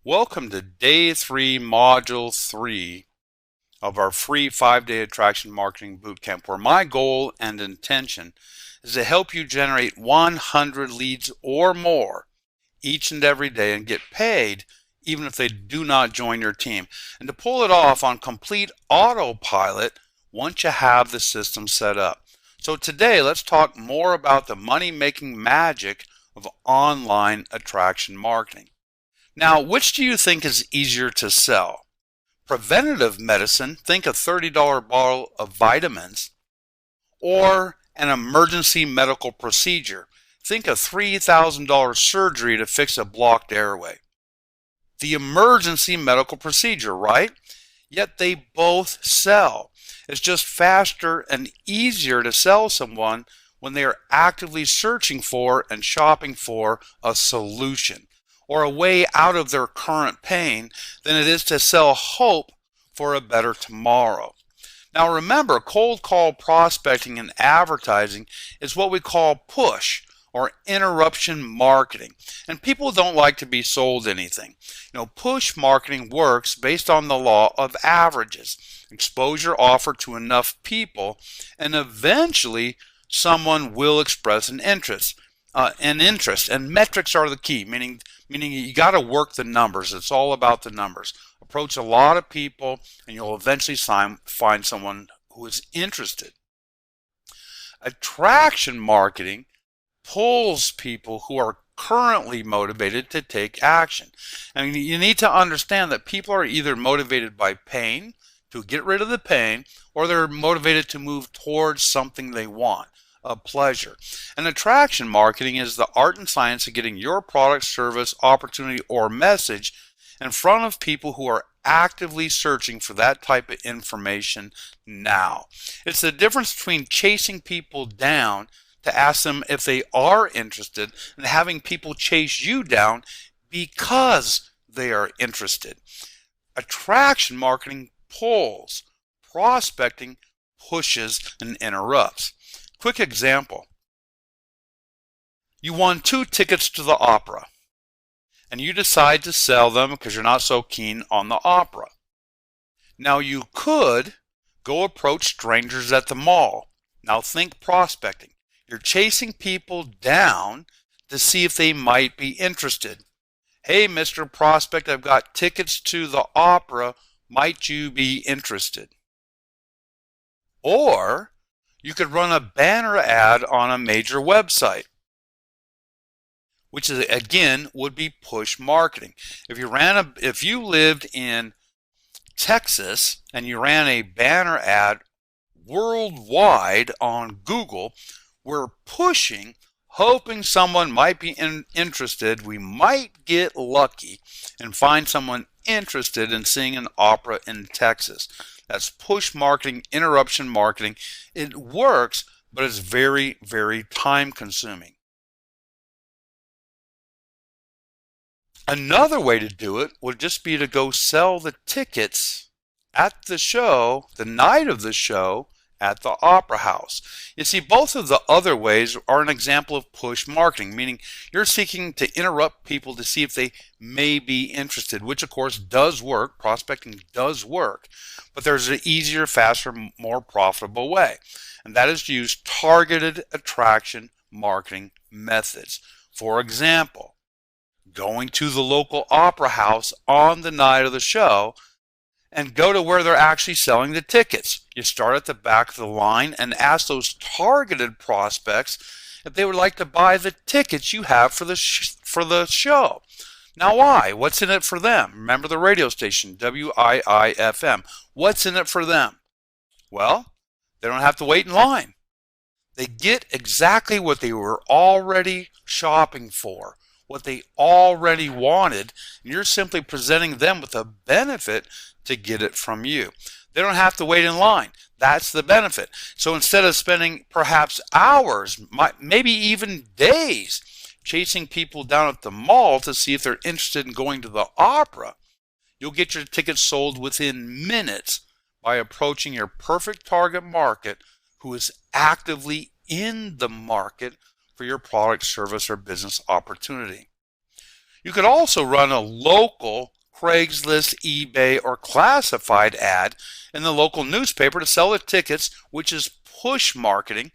Welcome to Day 3, Module 3 of our free 5-day attraction marketing bootcamp, where my goal and intention is to help you generate 100 leads or more each and every day and get paid even if they do not join your team, and to pull it off on complete autopilot once you have the system set up. So today, let's talk more about the money-making magic of online attraction marketing. Now, which do you think is easier to sell? Preventative medicine, think a $30 bottle of vitamins, or an emergency medical procedure, think a $3,000 surgery to fix a blocked airway. The emergency medical procedure, right? Yet they both sell. It's just faster and easier to sell someone when they are actively searching for and shopping for a solution or a way out of their current pain than it is to sell hope for a better tomorrow. Now remember, cold call prospecting and advertising is what we call push or interruption marketing. And people don't like to be sold anything. Push marketing works based on the law of averages. Exposure offered to enough people, and eventually someone will express an interest. And metrics are the key, meaning you got to work the numbers. It's all about the numbers. Approach a lot of people and you'll eventually find someone who is interested. Attraction marketing pulls people who are currently motivated to take action. And you need to understand that people are either motivated by pain, to get rid of the pain, or they're motivated to move towards something they want, a pleasure. And attraction marketing is the art and science of getting your product, service, opportunity, or message in front of people who are actively searching for that type of information now. It's the difference between chasing people down to ask them if they are interested and having people chase you down because they are interested. Attraction marketing pulls, prospecting pushes and interrupts. Quick example. You won 2 tickets to the opera, and you decide to sell them because you're not so keen on the opera. Now you could go approach strangers at the mall. Now think prospecting. You're chasing people down to see if they might be interested. Hey, Mr. Prospect, I've got tickets to the opera. Might you be interested? Or you could run a banner ad on a major website, which is, again, would be push marketing. If you lived in Texas and you ran a banner ad worldwide on Google, we're pushing, hoping someone might be interested. We might get lucky and find someone interested in seeing an opera in Texas. That's push marketing, interruption marketing. It works, but it's very, very time consuming. Another way to do it would just be to go sell the tickets at the show, the night of the show, at the opera house. You see, both of the other ways are an example of push marketing, meaning you're seeking to interrupt people to see if they may be interested, which of course does work. Prospecting does work, but there's an easier, faster, more profitable way, and that is to use targeted attraction marketing methods. For example, going to the local opera house on the night of the show and go to where they're actually selling the tickets. You start at the back of the line and ask those targeted prospects if they would like to buy the tickets you have for the show. Now why? What's in it for them? Remember the radio station, WIIFM. What's in it for them? Well, they don't have to wait in line. They get exactly what they were already shopping for, what they already wanted, and you're simply presenting them with a benefit to get it from you. They don't have to wait in line. That's the benefit. So instead of spending perhaps hours, maybe even days, chasing people down at the mall to see if they're interested in going to the opera, you'll get your tickets sold within minutes by approaching your perfect target market who is actively in the market for your product, service, or business opportunity. You could also run a local Craigslist, eBay, or classified ad in the local newspaper to sell the tickets, which is push marketing,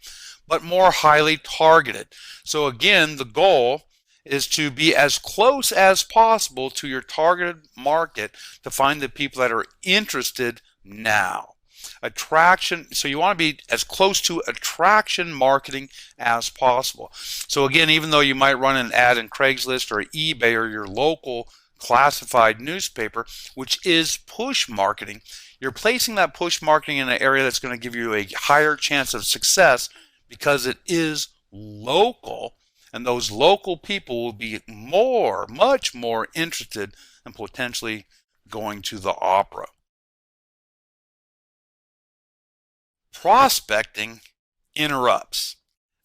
but more highly targeted. So again, the goal is to be as close as possible to your targeted market to find the people that are interested now. Attraction, so you want to be as close to attraction marketing as possible. So again, even though you might run an ad in Craigslist or eBay or your local classified newspaper, which is push marketing, you're placing that push marketing in an area that's going to give you a higher chance of success because it is local, and those local people will be much more interested in potentially going to the opera. Prospecting interrupts,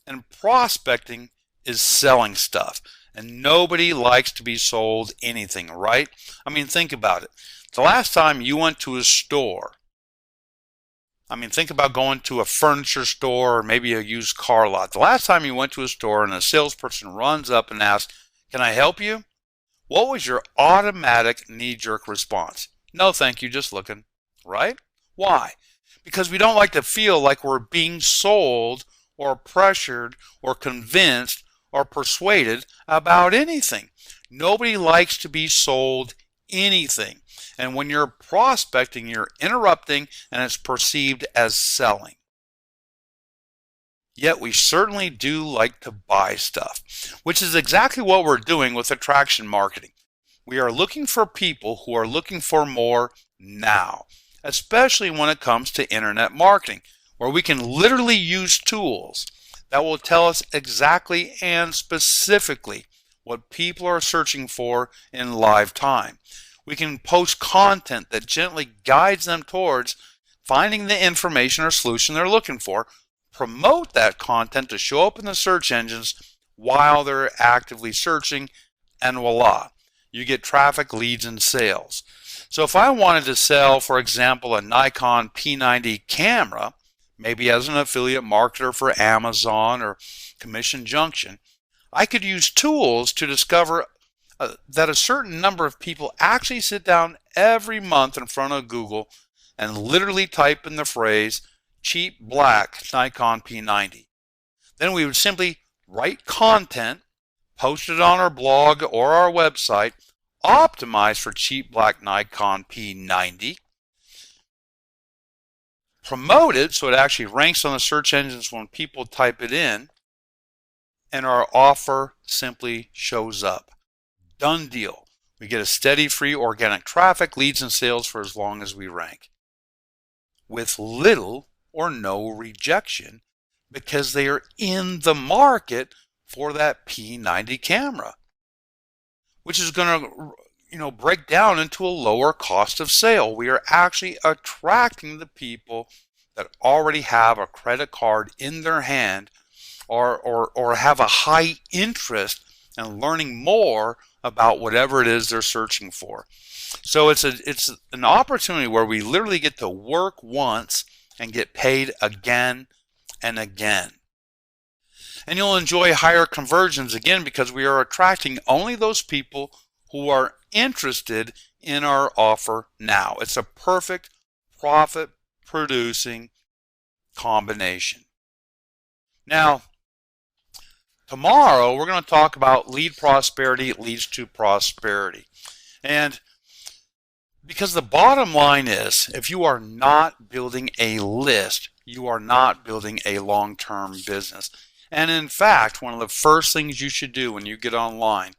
and prospecting is selling stuff, and nobody likes to be sold anything, right? I mean, think about it. The last time you went to a store, think about going to a furniture store or maybe a used car lot. The last time you went to a store and a salesperson runs up and asks, "Can I help you?" What was your automatic knee-jerk response? "No, thank you, just looking." Right? Why? Because we don't like to feel like we're being sold or pressured or convinced or persuaded about anything. Nobody likes to be sold anything. And when you're prospecting, you're interrupting, and it's perceived as selling. Yet we certainly do like to buy stuff, which is exactly what we're doing with attraction marketing. We are looking for people who are looking for more now, especially when it comes to internet marketing, where we can literally use tools that will tell us exactly and specifically what people are searching for in live time. We can post content that gently guides them towards finding the information or solution they're looking for, promote that content to show up in the search engines while they're actively searching, and voila, you get traffic, leads, and sales. So if I wanted to sell, for example, a Nikon P90 camera, maybe as an affiliate marketer for Amazon or Commission Junction, I could use tools to discover that a certain number of people actually sit down every month in front of Google and literally type in the phrase cheap black Nikon P90. Then we would simply write content, post it on our blog or our website, optimized for cheap black Nikon P90, promote it so it actually ranks on the search engines when people type it in, and our offer simply shows up. Done deal. We get a steady, free organic traffic, leads, and sales for as long as we rank, with little or no rejection because they are in the market for that P90 camera, which is going to break down into a lower cost of sale. We are actually attracting the people that already have a credit card in their hand or have a high interest in learning more about whatever it is they're searching for. So it's an opportunity where we literally get to work once and get paid again and again. And you'll enjoy higher conversions again because we are attracting only those people who are interested in our offer now. It's a perfect profit producing combination. Now, tomorrow we're going to talk about lead prosperity leads to prosperity. And because the bottom line is, if you are not building a list, you are not building a long-term business. And in fact, one of the first things you should do when you get online,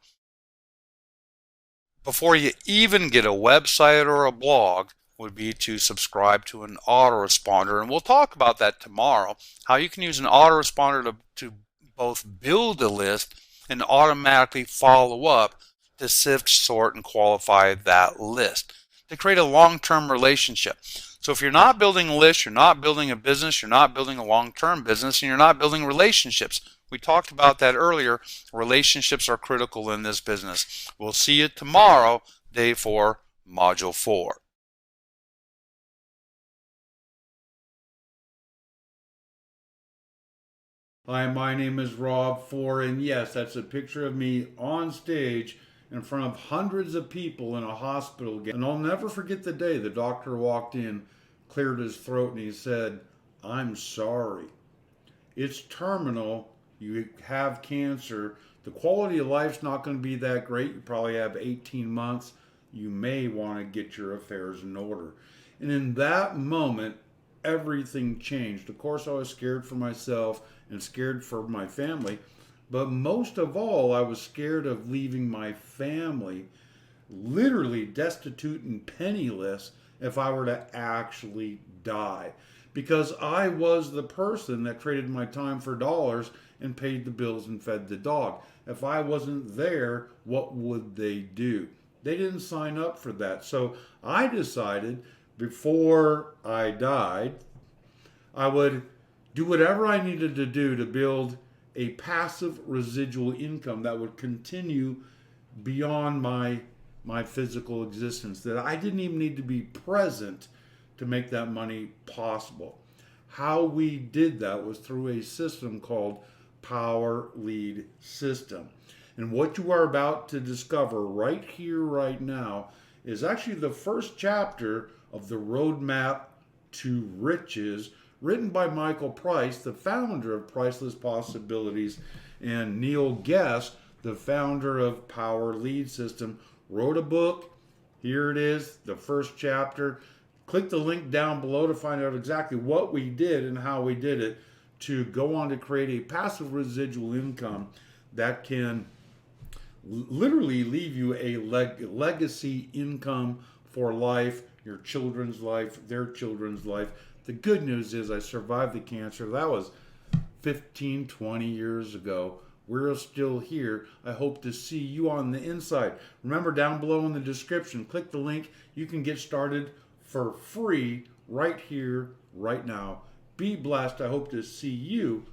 before you even get a website or a blog, would be to subscribe to an autoresponder. And we'll talk about that tomorrow, how you can use an autoresponder to both build a list and automatically follow up to sift, sort, and qualify that list to create a long-term relationship. So if you're not building a list, you're not building a business, you're not building a long-term business, and you're not building relationships. We talked about that earlier. Relationships are critical in this business. We'll see you tomorrow, day 4, module 4. Hi, my name is Rob Four, and yes, that's a picture of me on stage in front of hundreds of people in a hospital. And I'll never forget the day the doctor walked in, cleared his throat, and he said, "I'm sorry. It's terminal. You have cancer. The quality of life's not going to be that great. You probably have 18 months. You may want to get your affairs in order." And in that moment, everything changed. Of course, I was scared for myself and scared for my family. But most of all, I was scared of leaving my family literally destitute and penniless if I were to actually die. Because I was the person that traded my time for dollars and paid the bills and fed the dog. If I wasn't there, what would they do? They didn't sign up for that. So I decided before I died, I would do whatever I needed to do to build a passive residual income that would continue beyond my physical existence, that I didn't even need to be present to make that money possible. How we did that was through a system called Power Lead System. And what you are about to discover right here, right now, is actually the first chapter of the Roadmap to Riches, written by Michael Price, the founder of Priceless Possibilities, and Neil Guest, the founder of Power Lead System, wrote a book. Here it is, the first chapter. Click the link down below to find out exactly what we did and how we did it to go on to create a passive residual income that can literally leave you a legacy income for life, your children's life, their children's life. The good news is I survived the cancer. That was 15, 20 years ago. We're still here. I hope to see you on the inside. Remember, down below in the description, click the link. You can get started for free right here, right now. Be blessed. I hope to see you